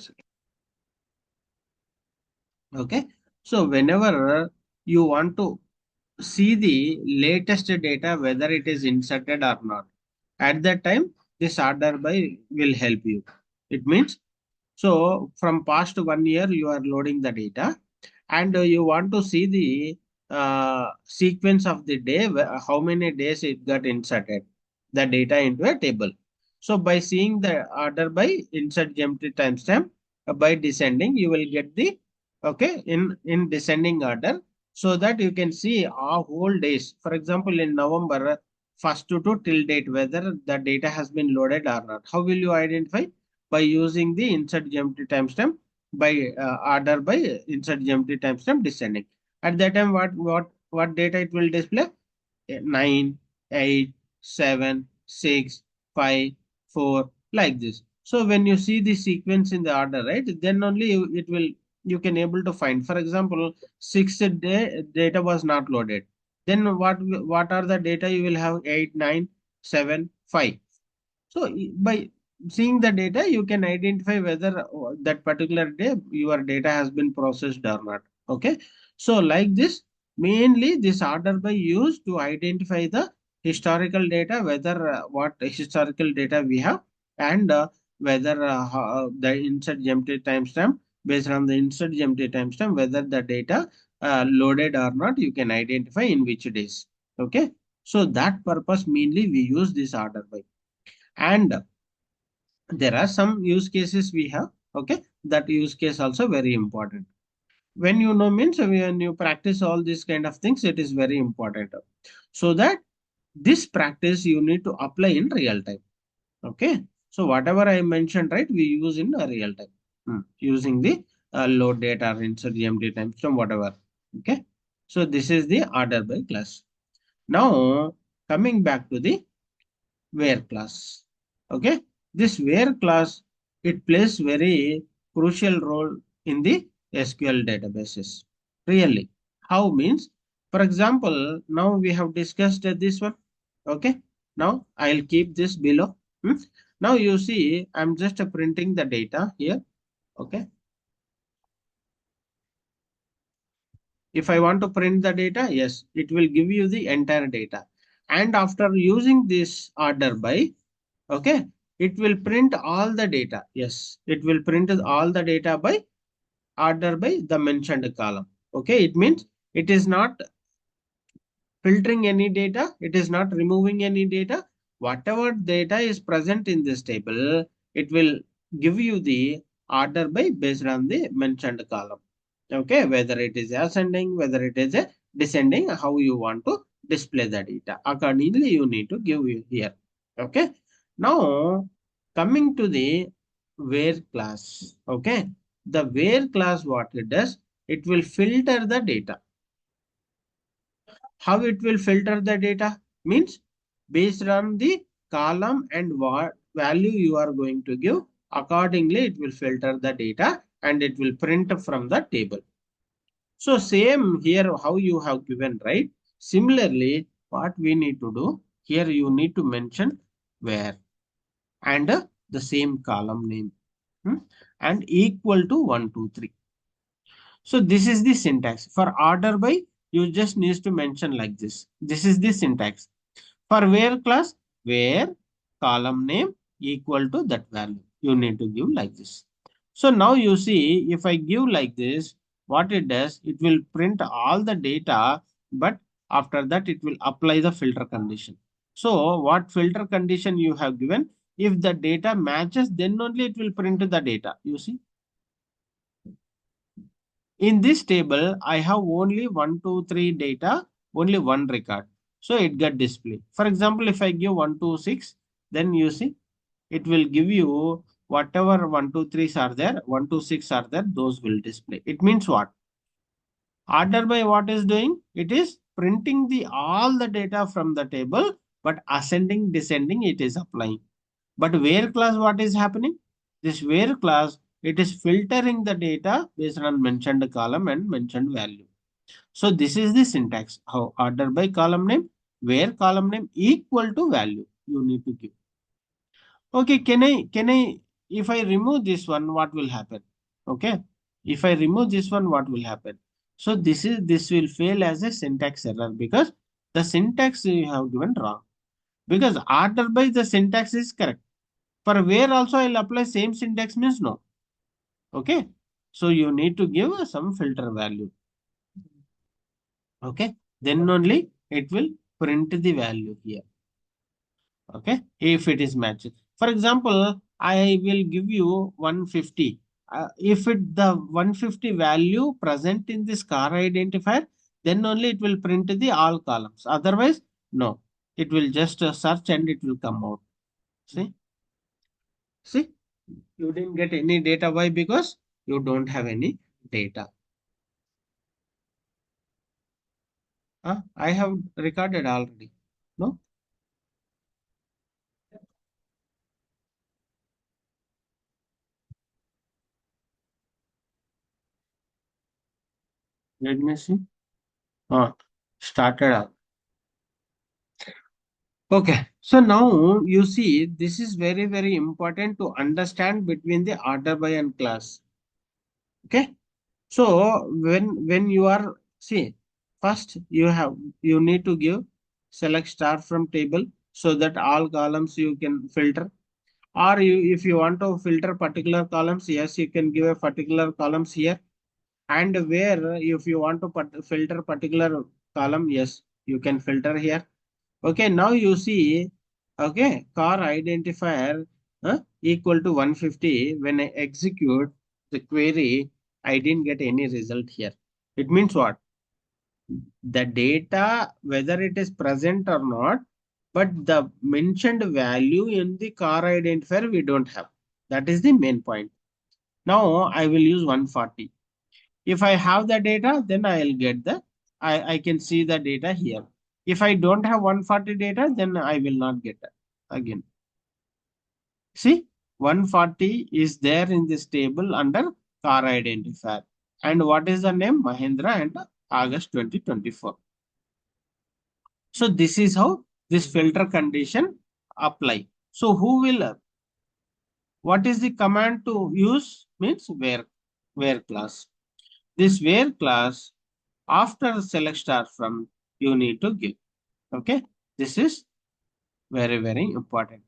second. Okay. So whenever you want to see the latest data, whether it is inserted or not, at that time this order by will help you. It means, so from past 1 year you are loading the data, and you want to see the sequence of the day, how many days it got inserted the data into a table. So by seeing the order by insert geometry timestamp, by descending you will get the, okay, in descending order, so that you can see our whole days. For example, in November first to till date, whether the data has been loaded or not. How will you identify? By using the insert geometry timestamp, by order by insert geometry timestamp descending. At that time, what data it will display? 9, 8, 7, 6, 5, 4, like this. So when you see the sequence in the order, right, then only it will, you can able to find. For example, 6th day data was not loaded. Then what are the data you will have? 8, 9, 7, 5. So by seeing the data, you can identify whether that particular day your data has been processed or not. Okay. So like this, mainly this order by used to identify the historical data, whether what historical data we have, and whether the insert geometry timestamp, based on the insert geometry timestamp, whether the data loaded or not, you can identify in which days. Okay. So that purpose mainly we use this order by. And there are some use cases we have. Okay, that use case also very important. When you know means, when you practice all these kind of things, it is very important, so that this practice you need to apply in real time. Okay, so whatever I mentioned, right, we use in a real time. Using the load data or insert gmt time, so whatever. Okay, so this is the order by class. Now coming back to the where class. Okay, this where class, it plays very crucial role in the SQL databases. Really, how means, for example, now we have discussed this one. Okay, now I'll keep this below. Hmm? Now you see, I'm just printing the data here. Okay, if I want to print the data, yes, it will give you the entire data. And after using this order by, okay, it will print all the data. Yes, it will print all the data by order by the mentioned column. Okay, it means it is not filtering any data, it is not removing any data. Whatever data is present in this table, it will give you the order by based on the mentioned column. Okay, whether it is ascending, whether it is a descending, how you want to display the data, accordingly you need to give you here. Okay, now coming to the where class. Okay, the where class, what it does, it will filter the data. How it will filter the data means, based on the column and what value you are going to give, accordingly it will filter the data and it will print from the table. So same here, how you have given, right? Similarly, what we need to do here, you need to mention where, and the same column name, hmm, and equal to 1 2 3. So this is the syntax for order by. You just needs to mention like this. This is the syntax for where class, where column name equal to that value. You need to give like this. So now you see, if I give like this, what it does, it will print all the data, but after that it will apply the filter condition. So what filter condition you have given? If the data matches, then only it will print the data. You see, in this table, I have only 1, 2, 3 data, only one record. So it got displayed. For example, if I give 1, 2, 6, then you see, it will give you whatever 1, 2, 3s are there, 1, 2, 6 are there, those will display. It means what? Order by what is doing? It is printing the all the data from the table, but ascending, descending, it is applying. But where class, what is happening? This where class, it is filtering the data based on mentioned column and mentioned value. So this is the syntax. How order by column name, where column name equal to value you need to give. Okay, can I if I remove this one, what will happen? Okay. If I remove this one, what will happen? So this will fail as a syntax error because the syntax you have given wrong. Because order by the syntax is correct. For where also I'll apply same syntax means no. Okay. So you need to give some filter value. Okay. Then only it will print the value here. Okay, if it is matched, for example, I will give you 150. If it the 150 value present in this car identifier, then only it will print the all columns, otherwise no, it will just search and it will come out. See, you didn't get any data. Why? Because you don't have any data. I have recorded already. No. Let me see. Started. Okay, so now you see this is very very important to understand between the order by and class. Okay, so when you are see, first you need to give select star from table so that all columns you can filter, or you if you want to filter particular columns, yes you can give a particular columns here, and where if you want to filter particular column, yes you can filter here. Okay, now you see, okay, car identifier equal to 150. When I execute the query, I didn't get any result here. It means what? The data, whether it is present or not, but the mentioned value in the car identifier we don't have. That is the main point. Now I will use 140. If I have the data, then I'll get I can see the data here. If I don't have 140 data, then I will not get that again. See, 140 is there in this table under car identifier. And what is the name? Mahindra and August 2024. So this is how this filter condition apply. So who will, what is the command to use? Means where class. This where class after select star from you need to give. Okay, this is very very important.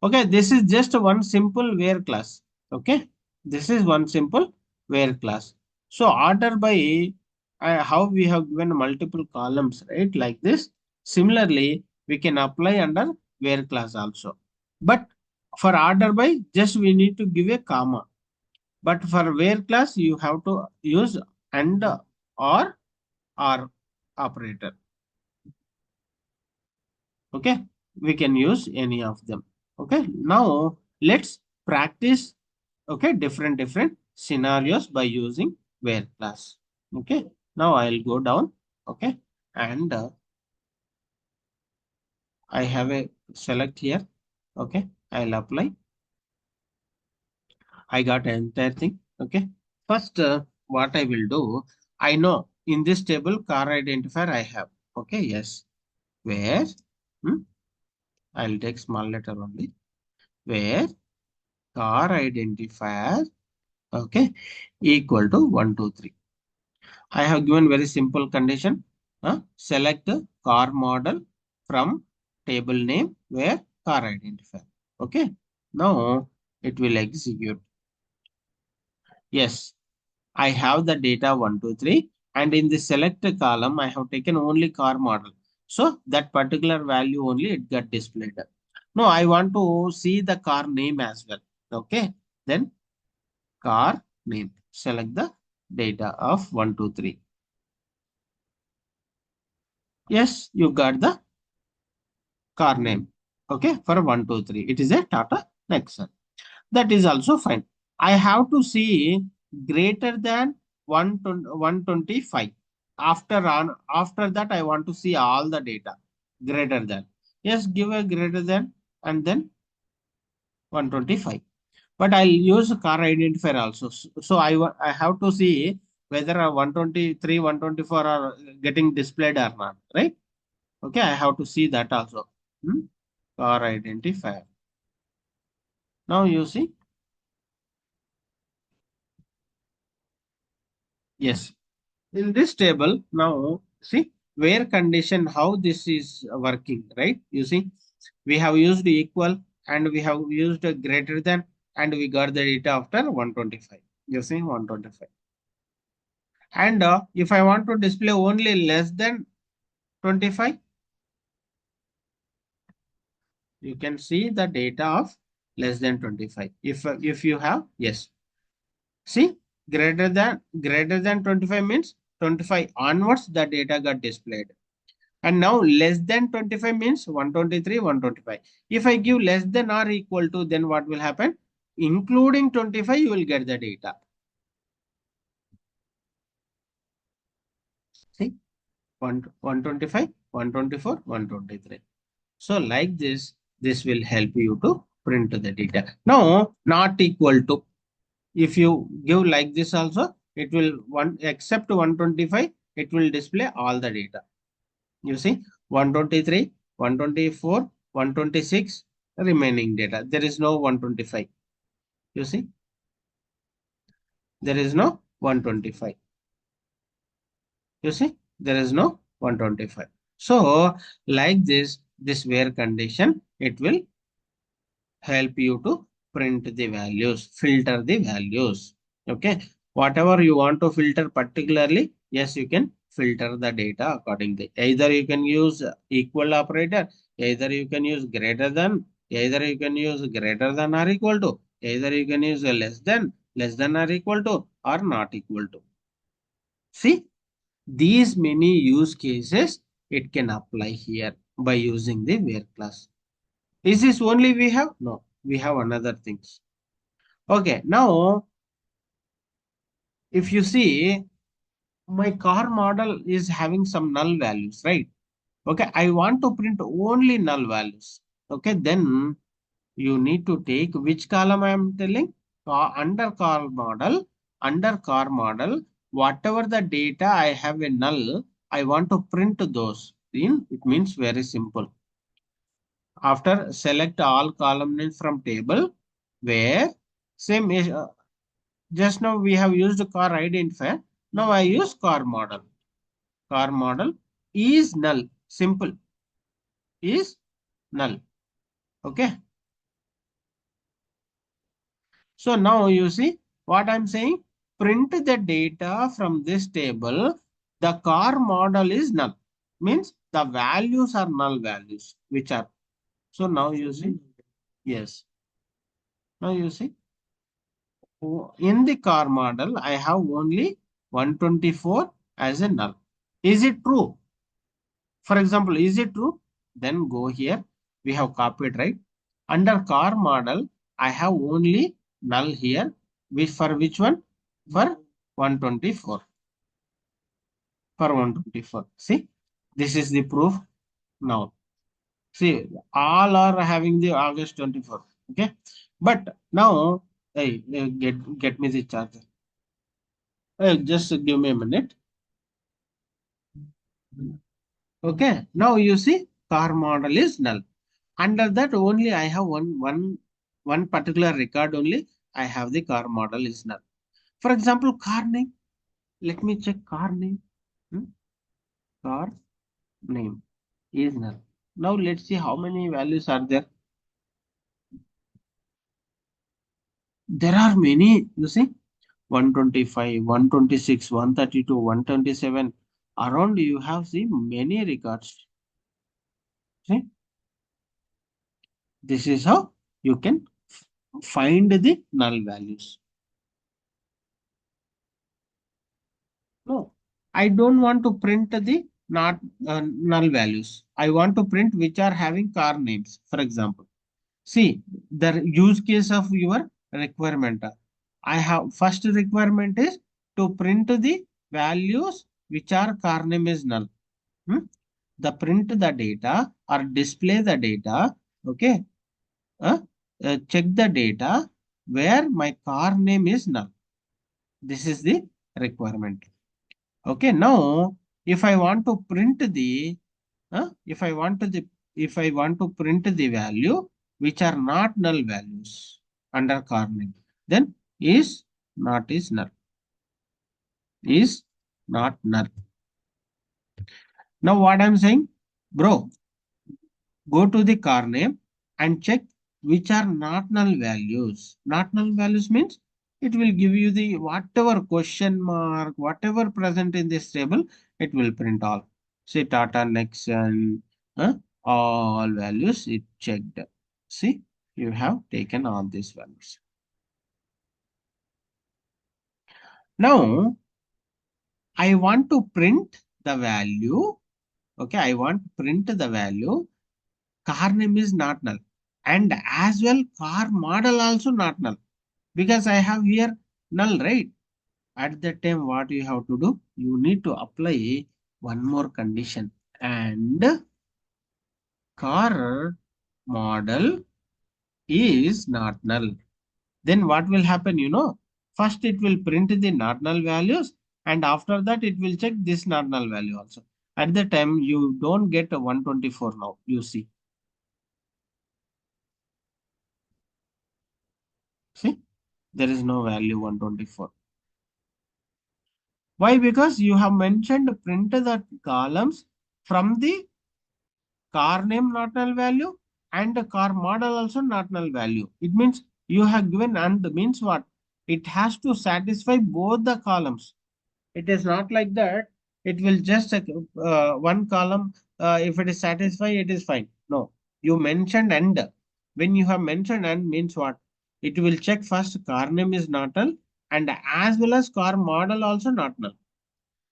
Okay, this is just one simple where class. Okay, this is one simple where class. So order by how we have given multiple columns, right, like this. Similarly we can apply under where class also, but for order by just we need to give a comma, but for where class you have to use and or operator. Okay, we can use any of them. Okay, now let's practice, okay, different scenarios by using where class. Okay, now I'll go down. Okay, and I have a select here. Okay, I'll apply. I got an entire thing. Okay, first what I will do, I know in this table car identifier I have. Okay, yes, where hmm, I'll take small letter only, where car identifier, okay, equal to 1 2 3. I have given very simple condition. Select the car model from table name where car identifier. Okay, now it will execute. Yes, I have the data 1 2 3, and in the select column I have taken only car model, so that particular value only it got displayed. No, I want to see the car name as well. Okay, then car name. Select the data of 1 2 3. Yes, you got the car name. Okay, for 1 2 3. It is a Tata Nexon. That is also fine. I have to see greater than 125. After that, I want to see all the data greater than. Yes, give a greater than and then 125. But I'll use car identifier also. So I have to see whether a 123, 124 are getting displayed or not, right? Okay, I have to see that also. Car identifier. Now you see. Yes. In this table, now see where condition how this is working, right? You see, we have used equal and we have used a greater than and we got the data after 125. You see 125. And if I want to display only less than 25, you can see the data of less than 25. If you have, yes. See, greater than 25 means 25 onwards the data got displayed. And now less than 25 means 123, 125. If I give less than or equal to, then what will happen? Including 25, you will get the data. See, 125, 124, 123. So like this will help you to print the data. Now, not equal to. If you give like this also, it will one except 125, it will display all the data. You see 123, 124, 126 remaining data. There is no 125. You see, there is no 125. You see, there is no 125. So like this where condition, it will help you to print the values, filter the values. Okay. Whatever you want to filter particularly, yes, you can filter the data accordingly. Either you can use equal operator, either you can use greater than, either you can use greater than or equal to, either you can use a less than or equal to, or not equal to. See, these many use cases it can apply here by using the where class. Is this only we have? No, we have another things. Okay, now if you see my car model is having some null values, right? Okay, I want to print only null values. Okay, then you need to take which column I am telling? Under car model, whatever the data I have a null, I want to print those. In it means very simple. After select all column names from table, where same is just now we have used car identifier. Now I use car model. Car model is null. Simple is null. Okay. So now you see what I'm saying. Print the data from this table. The car model is null. Means the values are null values, which are. So now you see. Yes. Now you see. In the car model, I have only 124 as a null. Is it true? For example, is it true? Then go here. We have copied, right? Under car model, I have only null here. Which for which one? For 124. For 124. See, this is the proof now. See, all are having the August 24. Okay. But now, hey, get me the charger. Just give me a minute. Okay. Now you see, car model is null. Under that only I have one particular record only. I have the car model is null. For example, car name. Let me check car name. Hmm? Car name is null. Now let's see how many values are there. There are many. You see, 125, 126, 132, 127. Around you have seen many records. See, this is how you can find the null values. No, I don't want to print the not null values. I want to print which are having car names, for example. See, the use case of your requirement. I have first requirement is to print the values which are car name is null. Hmm? The print the data or display the data. Okay. Uh, check the data where my car name is null. This is the requirement. Okay, now if I want to print the if I want to print the value which are not null values under car name, then is not is null. is not null. Now what I'm saying, bro, go to the car name and check which are not null values. Not null values means it will give you the whatever question mark, whatever present in this table, it will print all. See Tata Nexon, all values it checked. See, you have taken all these values. Now I want to print the value. Okay, I want to print the value. Car name is not null, and as well car model also not null, because I have here null, right? At that time what you have to do, you need to apply one more condition, and car model is not null. Then what will happen, first it will print the not null values, and after that it will check this not null value also. At the time you don't get a 124. Now you see there is no value 124. Why? Because you have mentioned print the columns from the car name not null value and the car model also not null value. It means you have given and means what? It has to satisfy both the columns. It is not like that. It will just one column. If it is satisfied, it is fine. No, you mentioned and. When you have mentioned and means what? It will check first car name is not null and as well as car model also not null.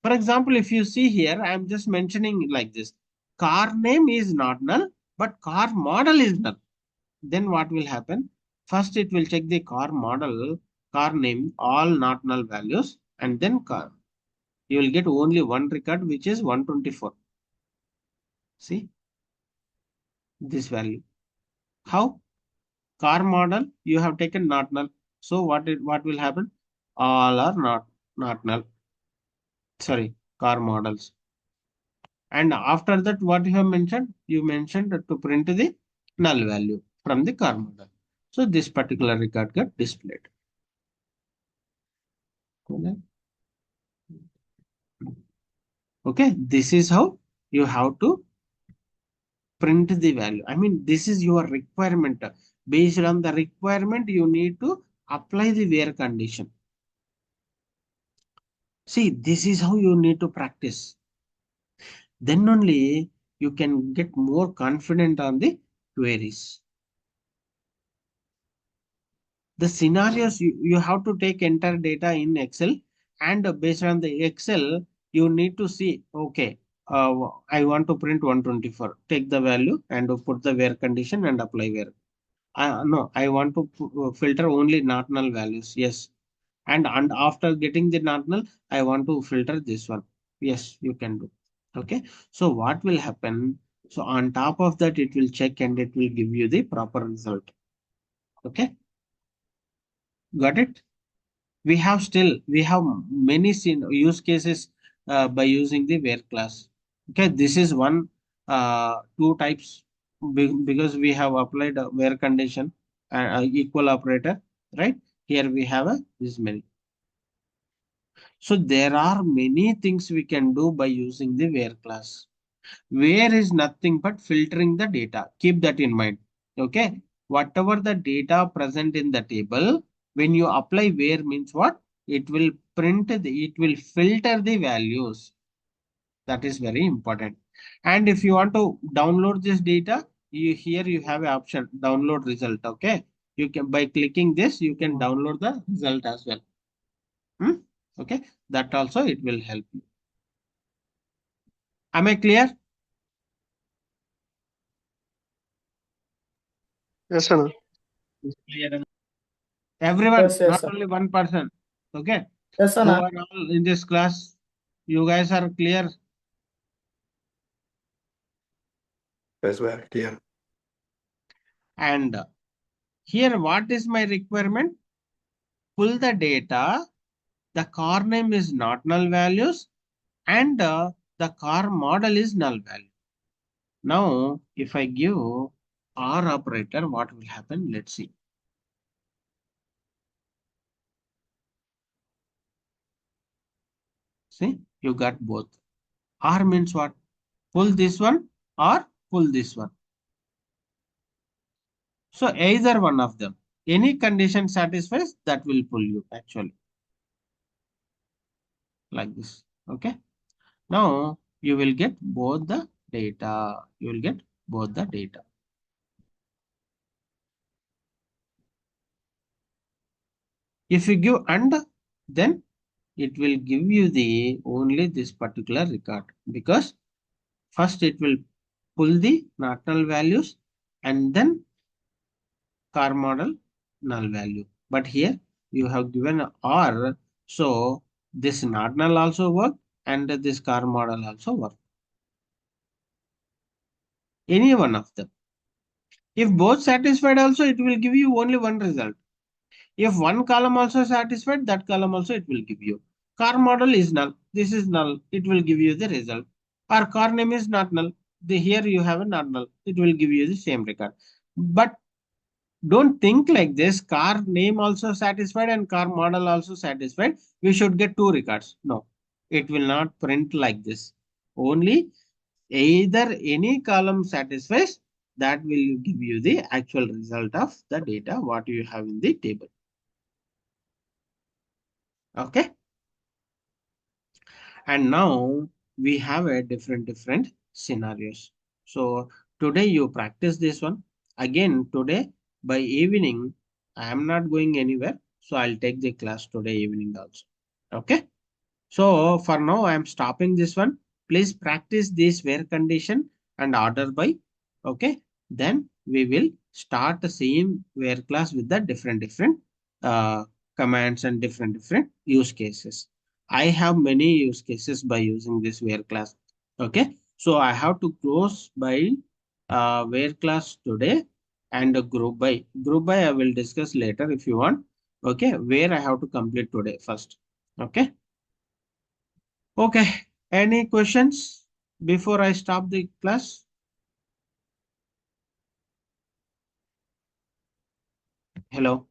For example, if you see here, I am just mentioning like this. Car name is not null, but car model is null. Then what will happen? First, it will check the car model, car name, all not null values, and then car. You will get only one record, which is 124. See this value. How? Car model, you have taken not null. So what will happen? All are not null. Sorry, car models. And after that, what you have mentioned? You mentioned to print the null value from the car model. So this particular record got displayed. Okay, okay, this is how you have to print the value. I mean, this is your requirement. Based on the requirement, you need to apply the where condition. See, this is how you need to practice. Then only you can get more confident on the queries. The scenarios you have to take entire data in Excel, and based on the Excel, you need to see, okay, I want to print 124. Take the value and put the where condition and apply where. No, I want to filter only not null values. Yes. And after getting the not null, I want to filter this one. Yes, you can do. Okay. So what will happen? So on top of that, it will check and it will give you the proper result. Okay. Got it? We have many use cases by using the where class. Okay, this is one two types because we have applied a where condition equal operator, right? Here we have this many. So there are many things we can do by using the where class. Where is nothing but filtering the data. Keep that in mind. Okay. Whatever the data present in the table, when you apply where means what? It will it will filter the values. That is very important. And if you want to download this data, here you have an option download result. Okay. You can by clicking this, you can download the result as well. Hmm? Okay. That also it will help you. Am I clear? Yes, Anna. Clear. Everyone, Yes, yes, not sir. only one person. Okay. Yes, Anna. Overall, in this class, you guys are clear. Yes, well, clear. And here, what is my requirement? Pull the data. The car name is not null values, and the car model is null value. Now, if I give R operator, what will happen? Let's see. See, you got both. Or means what? Pull this one or pull this one. So either one of them. Any condition satisfies, that will pull you actually, like this. Okay. Now you will get both the data. You will get both the data. If you give and, then it will give you the only this particular record, because first it will pull the not null values and then car model null value. But here you have given a or, so this not null also work and this car model also work. Any one of them. If both satisfied also, it will give you only one result. If one column also satisfied, that column also it will give you. Car model is null. This is null. It will give you the result. Or car name is not null. Here you have a not null. It will give you the same record. But don't think like this. Car name also satisfied and car model also satisfied. We should get two records. No, it will not print like this. Only either any column satisfies, that will give you the actual result of the data what you have in the table. Okay. And now we have a different scenarios. So today you practice this one. Again today by evening, I am not going anywhere. So I'll take the class today evening also. Okay. So for now, I am stopping this one. Please practice this where condition and order by. Okay. Then we will start the same where class with the different uh, commands and different use cases. I have many use cases by using this where class. Okay. So I have to close by where class today and a group by. Group by I will discuss later if you want. Okay. Where I have to complete today first. Okay. Okay, any questions before I stop the class? Hello.